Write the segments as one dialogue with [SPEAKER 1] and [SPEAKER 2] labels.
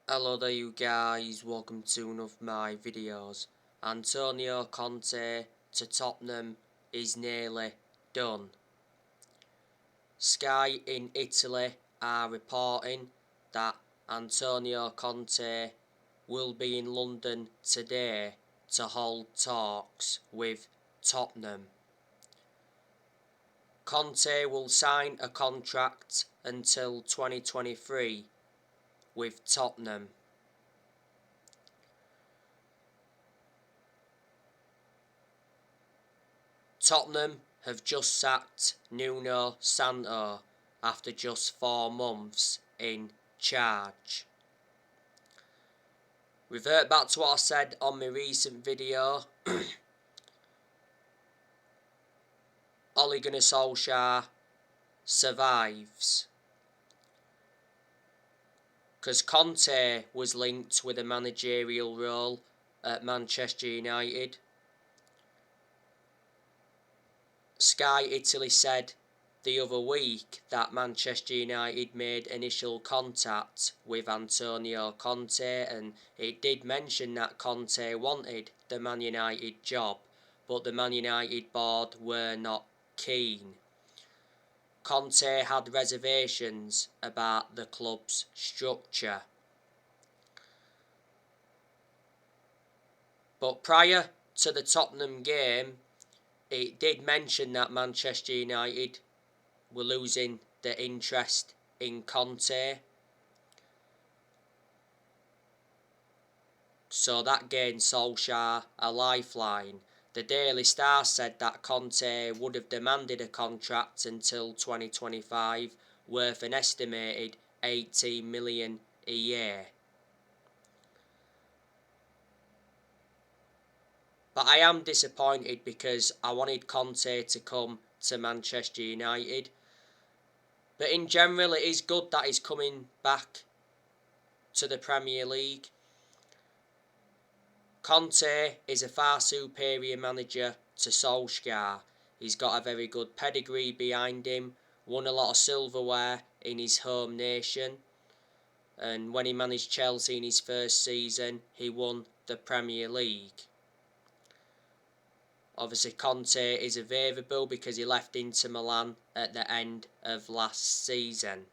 [SPEAKER 1] Hello there you guys, welcome to one of my videos. Antonio Conte to Tottenham is nearly done. Sky in Italy are reporting that Antonio Conte will be in London today to hold talks with Tottenham. Conte will sign a contract until 2023 with Tottenham. Tottenham have just sacked Nuno Santo after just 4 months in charge. Revert back to what I said on my recent video. Ole Gunnar Solskjaer survives. Because Conte was linked with a managerial role at Manchester United. Sky Italy said the other week that Manchester United made initial contact with Antonio Conte, and it did mention that Conte wanted the Man United job, but the Man United board were not keen. Conte had reservations about the club's structure. But prior to the Tottenham game, it did mention that Manchester United were losing their interest in Conte. So that gained Solskjaer a lifeline. The Daily Star said that Conte would have demanded a contract until 2025 worth an estimated 18 million a year. But I am disappointed because I wanted Conte to come to Manchester United. But in general, it is good that he's coming back to the Premier League. Conte is a far superior manager to Solskjaer. He's got a very good pedigree behind him, won a lot of silverware in his home nation, and when he managed Chelsea in his first season, he won the Premier League. Obviously, Conte is available because he left Inter Milan at the end of last season.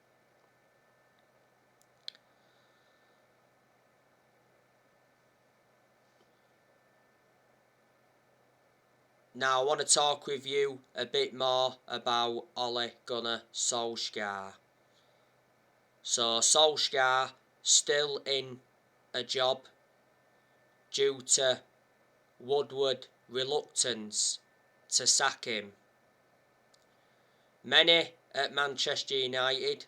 [SPEAKER 1] Now I want to talk with you a bit more about Ole Gunnar Solskjaer. So Solskjaer still in a job due to Woodward's reluctance to sack him. Many at Manchester United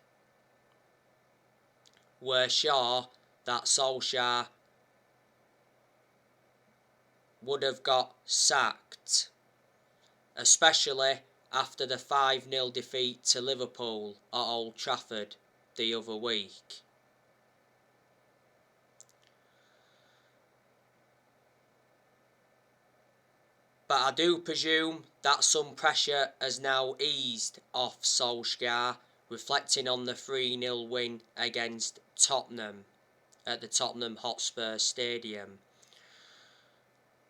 [SPEAKER 1] were sure that Solskjaer would have got sacked, especially after the 5-0 defeat to Liverpool at Old Trafford the other week. But I do presume that some pressure has now eased off Solskjaer, reflecting on the 3-0 win against Tottenham at the Tottenham Hotspur Stadium.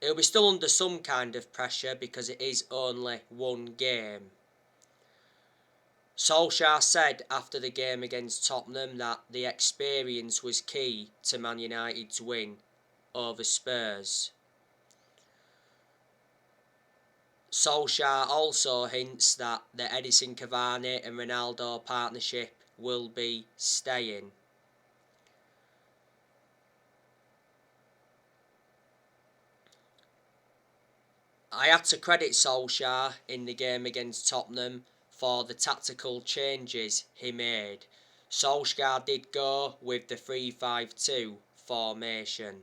[SPEAKER 1] He'll be still under some kind of pressure because it is only one game. Solskjaer said after the game against Tottenham that the experience was key to Man United's win over Spurs. Solskjaer also hints that the Edison Cavani and Ronaldo partnership will be staying. I had to credit Solskjaer in the game against Tottenham for the tactical changes he made. Solskjaer did go with the 3-5-2 formation.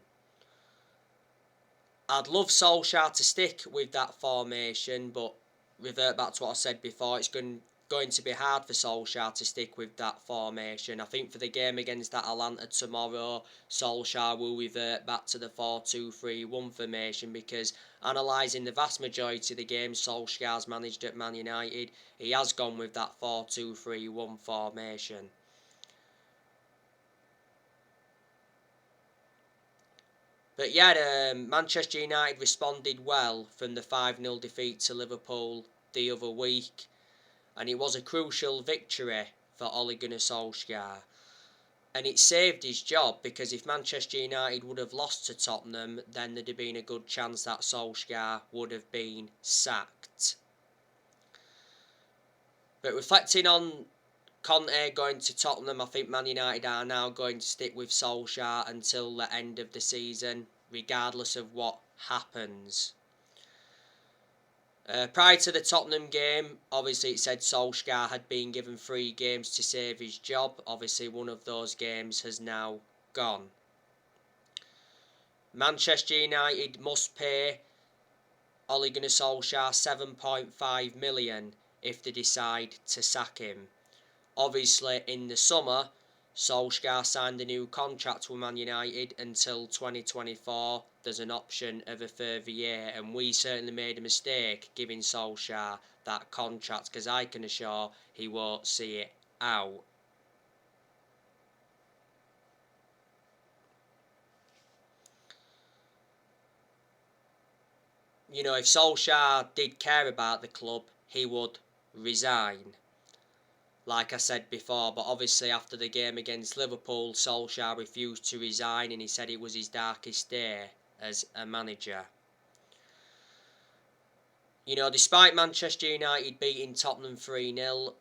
[SPEAKER 1] I'd love Solskjaer to stick with that formation, but revert back to what I said before, it's going to be hard for Solskjaer to stick with that formation. I think for the game against Atalanta tomorrow, Solskjaer will revert back to the 4-2-3-1 formation because analysing the vast majority of the games Solskjaer's managed at Man United, he has gone with that 4-2-3-1 formation. But yeah, Manchester United responded well from the 5-0 defeat to Liverpool the other week, and it was a crucial victory for Ole Gunnar Solskjaer. And it saved his job, because if Manchester United would have lost to Tottenham, then there'd have been a good chance that Solskjaer would have been sacked. But reflecting on Conte going to Tottenham, I think Man United are now going to stick with Solskjaer until the end of the season, regardless of what happens. Prior to the Tottenham game, obviously it said Solskjaer had been given 3 games to save his job. Obviously one of those games has now gone. Manchester United must pay Ole Gunnar Solskjaer £7.5 million if they decide to sack him. Obviously in the summer, Solskjaer signed a new contract with Man United until 2024. There's an option of a further year, and we certainly made a mistake giving Solskjaer that contract, because I can assure he won't see it out. You know, if Solskjaer did care about the club, he would resign, like I said before. But obviously after the game against Liverpool, Solskjaer refused to resign, and he said it was his darkest day as a manager. You know, despite Manchester United beating Tottenham 3-0,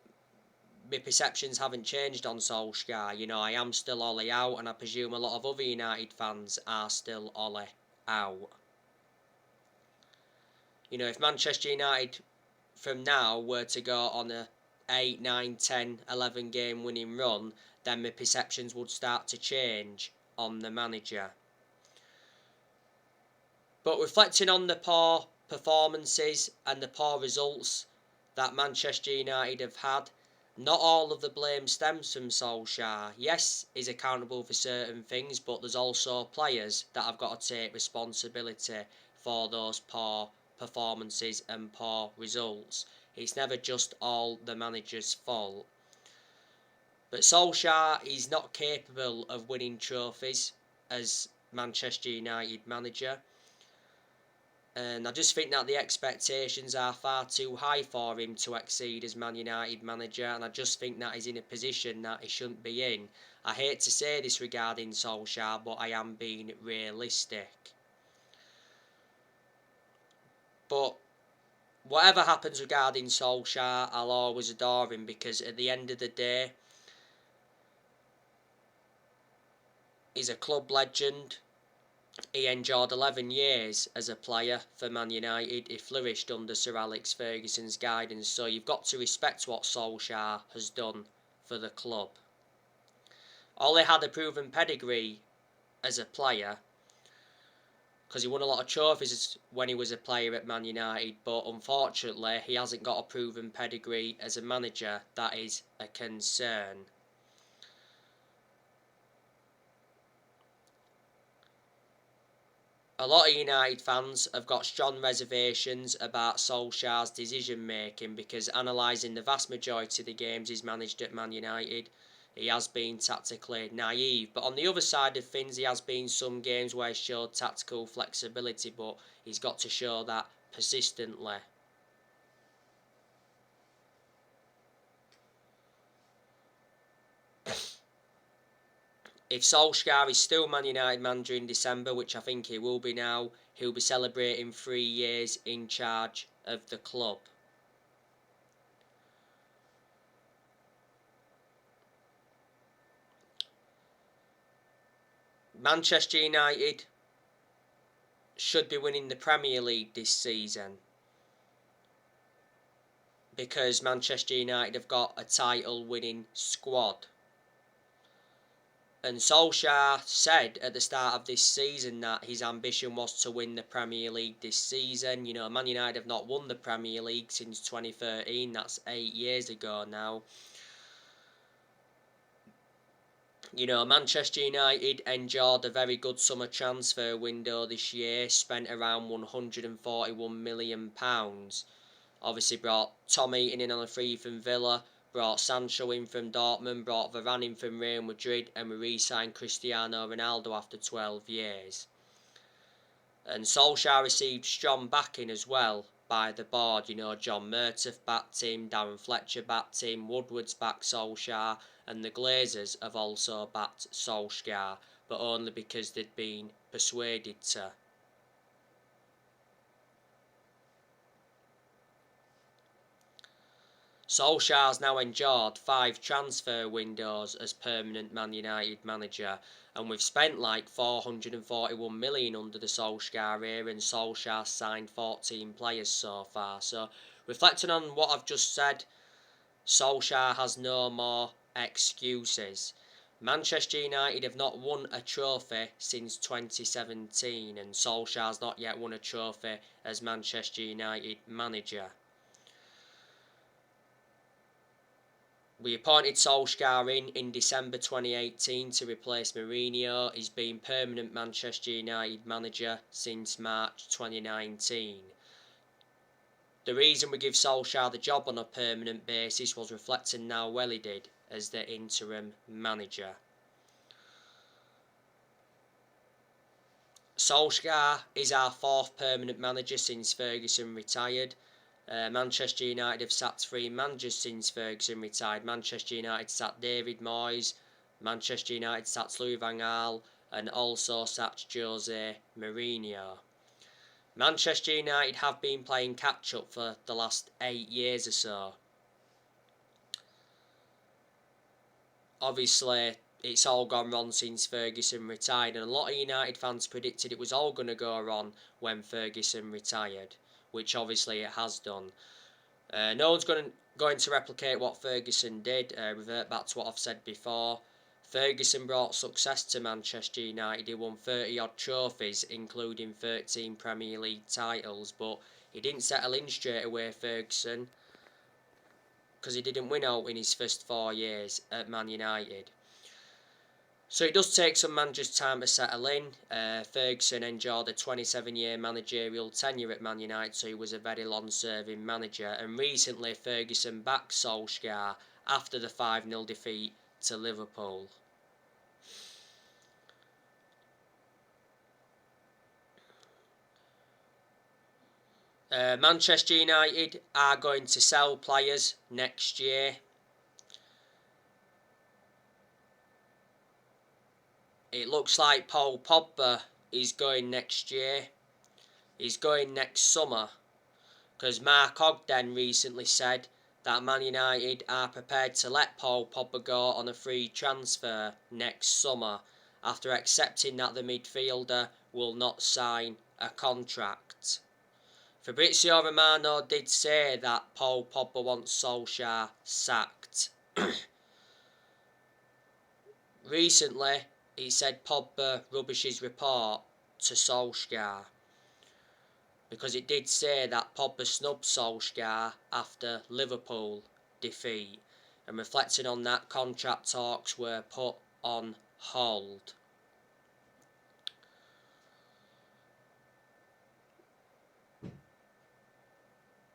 [SPEAKER 1] my perceptions haven't changed on Solskjaer. You know, I am still Ole out, and I presume a lot of other United fans are still Ole out. You know, if Manchester United from now were to go on a 8, 9, 10, 11 game winning run, then my perceptions would start to change on the manager. But reflecting on the poor performances and the poor results that Manchester United have had, not all of the blame stems from Solskjaer. Yes, he's accountable for certain things, but there's also players that have got to take responsibility for those poor performances and poor results. It's never just all the manager's fault. But Solskjaer is not capable of winning trophies as Manchester United manager. And I just think that the expectations are far too high for him to exceed as Man United manager, and I just think that he's in a position that he shouldn't be in. I hate to say this regarding Solskjaer, but I am being realistic. But whatever happens regarding Solskjaer, I'll always adore him, because at the end of the day, he's a club legend. He endured 11 years as a player for Man United. He flourished under Sir Alex Ferguson's guidance, so you've got to respect what Solskjaer has done for the club. Ole had a proven pedigree as a player, because he won a lot of trophies when he was a player at Man United, but unfortunately he hasn't got a proven pedigree as a manager. That is a concern. A lot of United fans have got strong reservations about Solskjaer's decision making, because analysing the vast majority of the games he's managed at Man United, he has been tactically naive. But on the other side of things, he has been some games where he's showed tactical flexibility, but he's got to show that persistently. If Solskjaer is still Man United manager in December, which I think he will be now, he'll be celebrating 3 years in charge of the club. Manchester United should be winning the Premier League this season, because Manchester United have got a title winning squad. And Solskjaer said at the start of this season that his ambition was to win the Premier League this season. You know, Man United have not won the Premier League since 2013. That's 8 years ago now. You know, Manchester United enjoyed a very good summer transfer window this year, spent around £141 million. Obviously brought Tom Heaton in on a free from Villa, brought Sancho in from Dortmund, brought Varane in from Real Madrid, and we re-signed Cristiano Ronaldo after 12 years. And Solskjaer received strong backing as well by the board. You know, John Murtough backed him, Darren Fletcher backed him, Woodward's backed Solskjaer, and the Glazers have also backed Solskjaer, but only because they'd been persuaded to. Solskjaer's now endured 5 transfer windows as permanent Man United manager, and we've spent like 441 million under the Solskjaer era, and Solskjaer signed 14 players so far. So, reflecting on what I've just said, Solskjaer has no more excuses. Manchester United have not won a trophy since 2017, and Solskjaer's not yet won a trophy as Manchester United manager. We appointed Solskjaer in December 2018 to replace Mourinho. He's been permanent Manchester United manager since March 2019. The reason we give Solskjaer the job on a permanent basis was reflecting how well he did as the interim manager. Solskjaer is our 4th permanent manager since Ferguson retired. Manchester United have sacked 3 managers since Ferguson retired. Manchester United sacked David Moyes, Manchester United sacked Louis van Gaal, and also sacked Jose Mourinho. Manchester United have been playing catch up for the last 8 years or so. Obviously, it's all gone wrong since Ferguson retired, and a lot of United fans predicted it was all going to go wrong when Ferguson retired, which obviously it has done. No one's going to replicate what Ferguson did, revert back to what I've said before. Ferguson brought success to Manchester United. He won 30 odd trophies, including 13 Premier League titles, but he didn't settle in straight away, Ferguson, because he didn't win out in his first 4 years at Man United. So it does take some managers time to settle in. Ferguson enjoyed a 27-year managerial tenure at Man United, so he was a very long-serving manager. And recently Ferguson backed Solskjaer after the 5-0 defeat to Liverpool. Manchester United are going to sell players next year. It looks like Paul Pogba is going next year. He's going next summer, because Mark Ogden recently said that Man United are prepared to let Paul Pogba go on a free transfer next summer, after accepting that the midfielder will not sign a contract. Fabrizio Romano did say that Paul Pogba wants Solskjaer sacked. Recently, he said Pogba rubbishes report to Solskjaer, because it did say that Pogba snubbed Solskjaer after Liverpool defeat, and reflecting on that, contract talks were put on hold.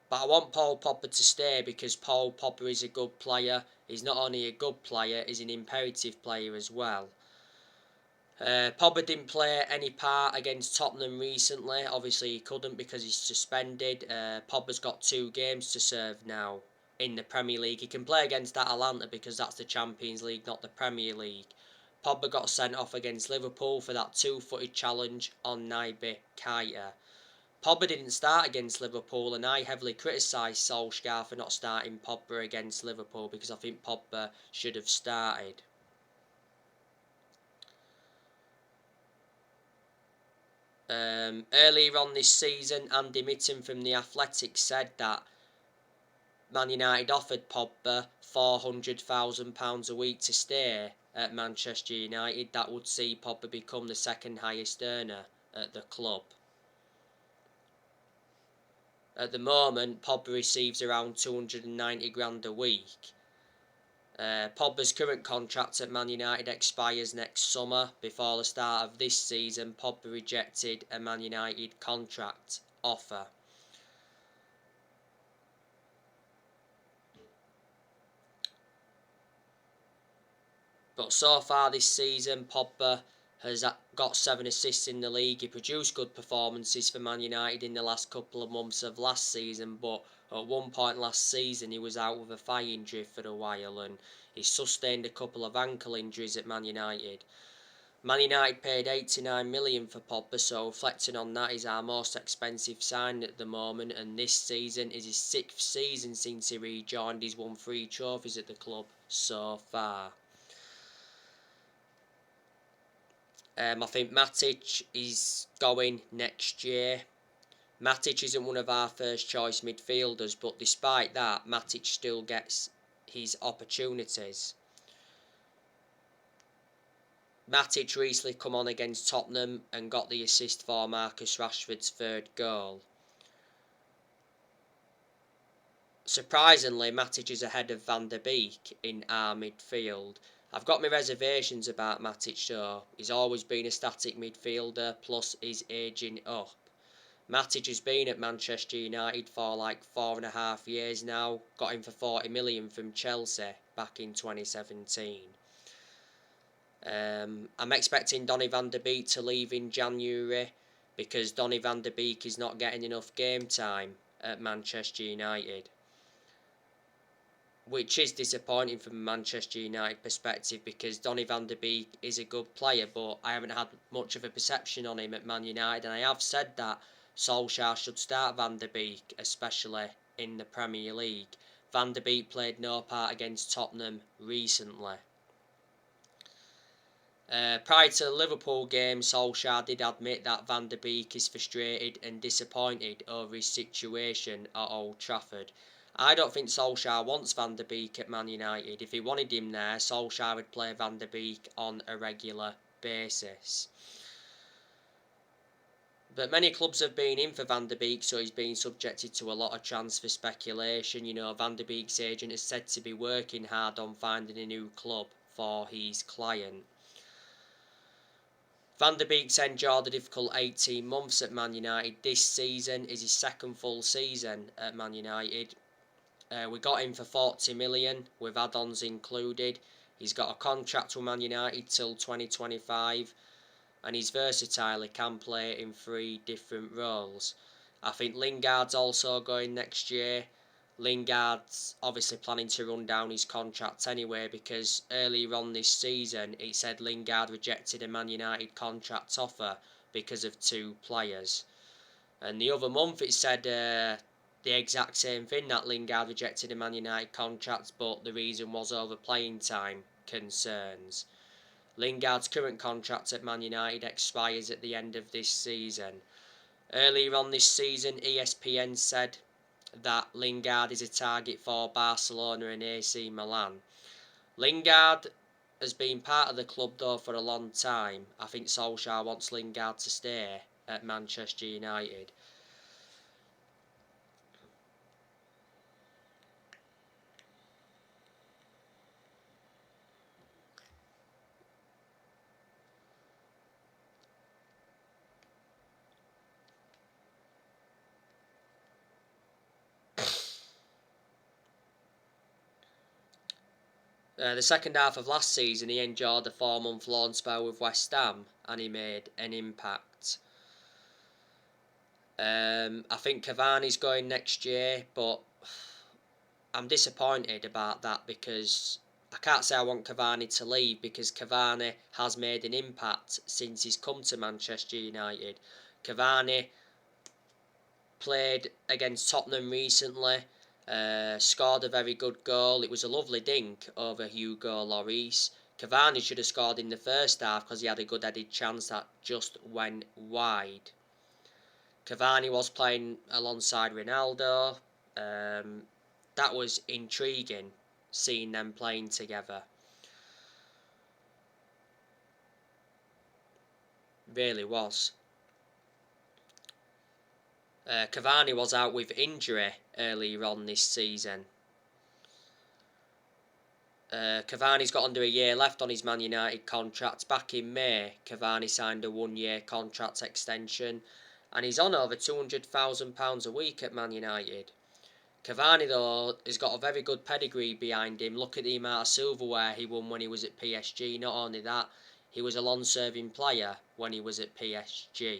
[SPEAKER 1] But I want Paul Pogba to stay, because Paul Pogba is a good player. He's not only a good player, he's an imperative player as well. Pogba didn't play any part against Tottenham recently. Obviously he couldn't because he's suspended. Pogba's got 2 games to serve now in the Premier League. He can play against Atalanta because that's the Champions League, not the Premier League. Pogba got sent off against Liverpool for that 2-footed challenge on Naby Keita. Pogba didn't start against Liverpool, and I heavily criticised Solskjaer for not starting Pogba against Liverpool, because I think Pogba should have started. Earlier on this season, Andy Mitten from The Athletic said that Man United offered Pogba £400,000 a week to stay at Manchester United. That would see Pogba become the 2nd highest earner at the club. At the moment, Pogba receives around 290 grand a week. Pogba's current contract at Man United expires next summer. Before the start of this season, Pogba rejected a Man United contract offer. But so far this season, Pogba has got 7 assists in the league. He produced good performances for Man United in the last couple of months of last season, but at one point last season he was out with a thigh injury for a while, and he sustained a couple of ankle injuries at Man United. Man United paid 89 million for Pogba, so reflecting on that, he's our most expensive sign at the moment, and this season is his 6th season since he rejoined. He's won 3 trophies at the club so far. I think Matic is going next year. Matic isn't one of our first choice midfielders, but despite that, Matic still gets his opportunities. Matic recently come on against Tottenham and got the assist for Marcus Rashford's 3rd goal. Surprisingly, Matic is ahead of Van der Beek in our midfield. I've got my reservations about Matic though. He's always been a static midfielder, plus he's ageing up. Matic has been at Manchester United for like 4.5 years now. Got him for 40 million from Chelsea back in 2017. I'm expecting Donny van der Beek to leave in January because Donny van der Beek is not getting enough game time at Manchester United, which is disappointing from a Manchester United perspective because Donny van der Beek is a good player, but I haven't had much of a perception on him at Man United, and I have said that Solskjaer should start Van der Beek, especially in the Premier League. Van der Beek played no part against Tottenham recently. Prior to the Liverpool game, Solskjaer did admit that Van der Beek is frustrated and disappointed over his situation at Old Trafford. I don't think Solskjaer wants Van der Beek at Man United. If he wanted him there, Solskjaer would play Van der Beek on a regular basis. But many clubs have been in for Van der Beek, so he's been subjected to a lot of transfer speculation. You know, Van der Beek's agent is said to be working hard on finding a new club for his client. Van der Beek's endured a difficult 18 months at Man United. This season is his 2nd full season at Man United. We got him for 40 million with add-ons included. He's got a contract with Man United till 2025, and he's versatile. He can play in 3 different roles. I think Lingard's also going next year. Lingard's obviously planning to run down his contract anyway, because earlier on this season it said Lingard rejected a Man United contract offer because of 2 players. And the other month it said the exact same thing, that Lingard rejected a Man United contract, but the reason was over playing time concerns. Lingard's current contract at Man United expires at the end of this season. Earlier on this season, ESPN said that Lingard is a target for Barcelona and AC Milan. Lingard has been part of the club though for a long time. I think Solskjaer wants Lingard to stay at Manchester United. The second half of last season, he endured a 4-month loan spell with West Ham, and he made an impact. I think Cavani's going next year, but I'm disappointed about that because I can't say I want Cavani to leave, because Cavani has made an impact since he's come to Manchester United. Cavani played against Tottenham recently. Scored a very good goal. It was a lovely dink over Hugo Lloris. Cavani should have scored in the first half because he had a good headed chance that just went wide. Cavani was playing alongside Ronaldo. That was intriguing, seeing them playing together. Really was. Cavani was out with injury earlier on this season. Cavani's got under a year left on his Man United contract. Back in May, Cavani signed a 1-year contract extension, and he's on over £200,000 a week at Man United. Cavani, though, has got a very good pedigree behind him. Look at the amount of silverware he won when he was at PSG. Not only that, he was a long-serving player when he was at PSG.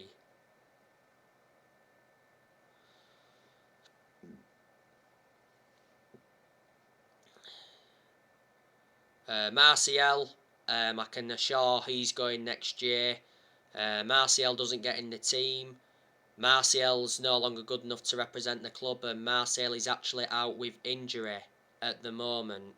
[SPEAKER 1] Martial, I can assure he's going next year. Martial doesn't get in the team. Martial's no longer good enough to represent the club, and Martial is actually out with injury at the moment.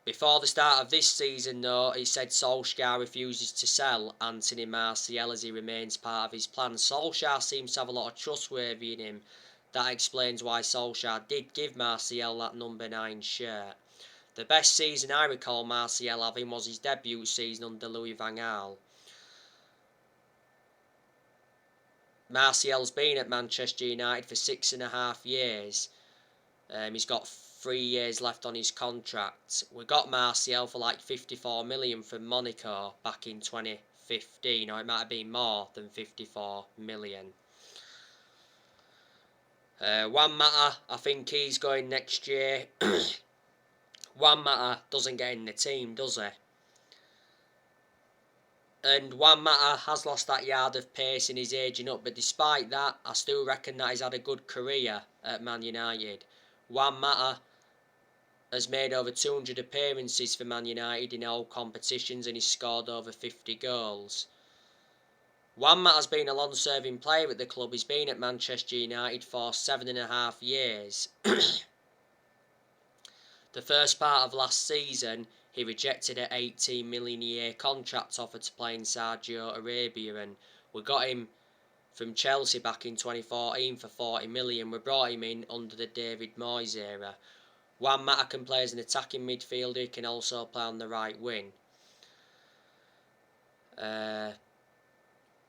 [SPEAKER 1] Before the start of this season, though, he said Solskjaer refuses to sell Anthony Martial as he remains part of his plan. Solskjaer seems to have a lot of trustworthy in him. That explains why Solskjaer did give Martial that number 9 shirt. The best season I recall Martial having was his debut season under Louis van Gaal. Martial's been at Manchester United for 6.5 years. He's got 3 years left on his contract. We got Martial for like 54 million from Monaco back in 2015, or it might have been more than 54 million. Juan Mata, I think he's going next year. Juan Mata doesn't get in the team, does he? And Juan Mata has lost that yard of pace in his ageing up, but despite that, I still reckon that he's had a good career at Man United. Juan Mata has made over 200 appearances for Man United in all competitions and he's scored over 50 goals. Juan Mata has been a long-serving player at the club. He's been at Manchester United for 7.5 years. The first part of last season, he rejected an 18 million a year contract offer to play in Saudi Arabia, and we got him from Chelsea back in 2014 for 40 million. We brought him in under the David Moyes era. Juan Mata can play as an attacking midfielder. He can also play on the right wing.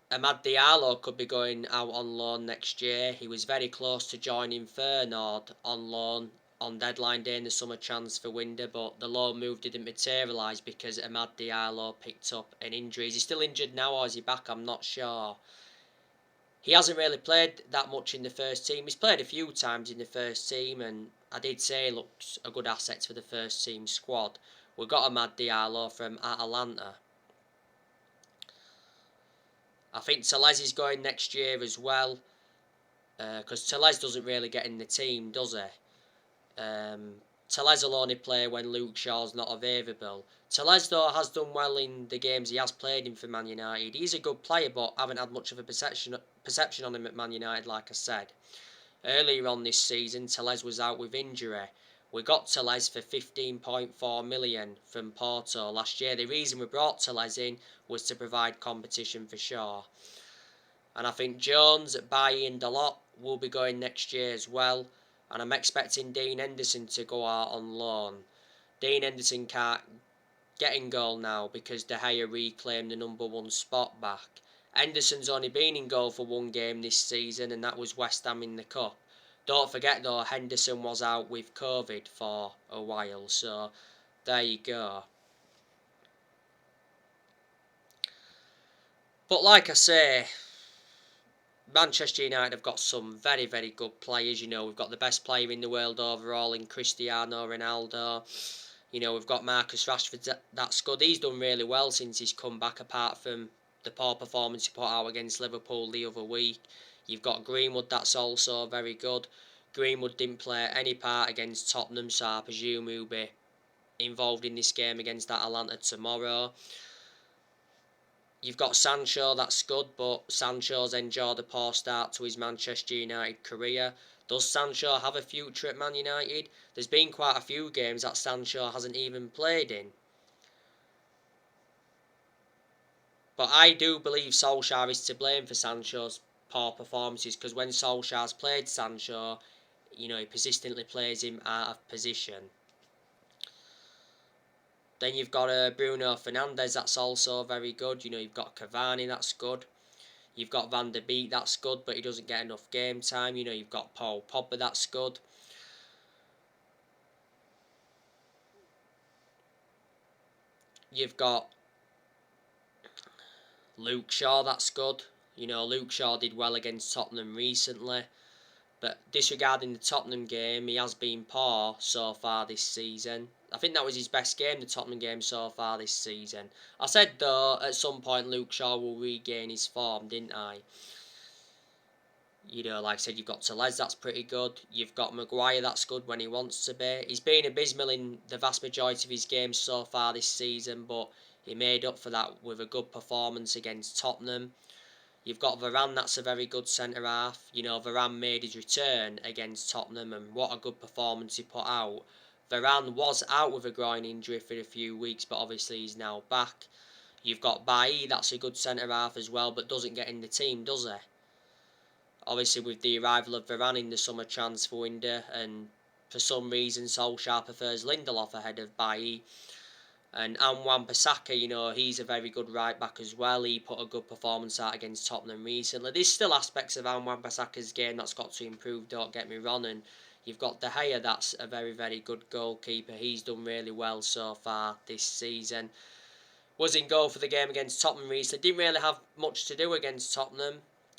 [SPEAKER 1] Amad Diallo could be going out on loan next year. He was very close to joining Feyenoord on loan on deadline day in the summer transfer window, but the loan move didn't materialise because Amad Diallo picked up an injury. Is he still injured now or is he back? I'm not sure. He hasn't really played that much in the first team. He's played a few times in the first team, and I did say he looks a good asset for the first team squad. We got Amad Diallo from Atalanta. I think Tellez is going next year as well, because Tellez doesn't really get in the team, does he? Tellez will only play when Luke Shaw's not available. Tellez, though, has done well in the games he has played in for Man United. He's a good player, but I haven't had much of a perception on him at Man United, like I said. Earlier on this season, Tellez was out with injury. We got Tellez for 15.4 million from Porto last year. The reason we brought Tellez in was to provide competition for Shaw. And I think Jones, Bailly and Dalot will be going next year as well. And I'm expecting Dean Henderson to go out on loan. Dean Henderson can't get in goal now because De Gea reclaimed the number 1 spot back. Henderson's only been in goal for 1 game this season, and that was West Ham in the Cup. Don't forget though, Henderson was out with COVID for a while, so there you go. But like I say, Manchester United have got some very, very good players. You know, we've got the best player in the world overall in Cristiano Ronaldo. You know, we've got Marcus Rashford, that's good. He's done really well since he's come back, apart from the poor performance he put out against Liverpool the other week. You've got Greenwood, that's also very good. Greenwood didn't play any part against Tottenham, so I presume he'll be involved in this game against Atalanta tomorrow. You've got Sancho, that's good, but Sancho's enjoyed a poor start to his Manchester United career. Does Sancho have a future at Man United? There's been quite a few games that Sancho hasn't even played in. But I do believe Solskjaer is to blame for Sancho's poor performances, because when Solskjaer's played Sancho, you know, he persistently plays him out of position. Then you've got Bruno Fernandes, that's also very good. You know, you've got Cavani, that's good. You've got Van der Beek, that's good, but he doesn't get enough game time. You know, you've got Paul Pogba, that's good. You've got Luke Shaw, that's good. You know, Luke Shaw did well against Tottenham recently. But disregarding the Tottenham game, he has been poor so far this season. I think that was his best game, the Tottenham game so far this season. I said though at some point Luke Shaw will regain his form, didn't I? You know, like I said, you've got Tellez, that's pretty good. You've got Maguire, that's good when he wants to be. He's been abysmal in the vast majority of his games so far this season, but he made up for that with a good performance against Tottenham. You've got Varane, that's a very good centre-half. You know, Varane made his return against Tottenham, and what a good performance he put out. Varane was out with a groin injury for a few weeks, but obviously he's now back. You've got Bailly, that's a good centre-half as well, but doesn't get in the team, does he? Obviously with the arrival of Varane in the summer transfer window, and for some reason Solskjaer prefers Lindelof ahead of Bailly. And Wan-Bissaka, you know, he's a very good right back as well. He put a good performance out against Tottenham recently. There's still aspects of Wan-Bissaka's game that's got to improve, don't get me wrong. And you've got De Gea, that's a very, very good goalkeeper. He's done really well so far this season. Was in goal for the game against Tottenham recently. Didn't really have much to do against Tottenham.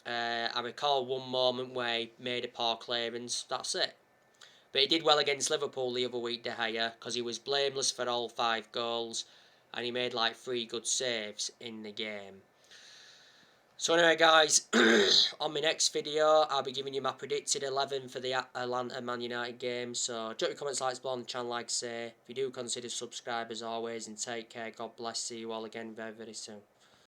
[SPEAKER 1] I recall one moment where he made a poor clearance. That's it. But he did well against Liverpool the other week, De Gea, because he was blameless for all 5 goals, and he made like 3 good saves in the game. So anyway guys, on my next video I'll be giving you my predicted 11 for the Atlanta Man United game. So drop your comments, likes below on the channel, like I say. If you do, consider subscribe as always, and take care. God bless. See you all again very, very soon.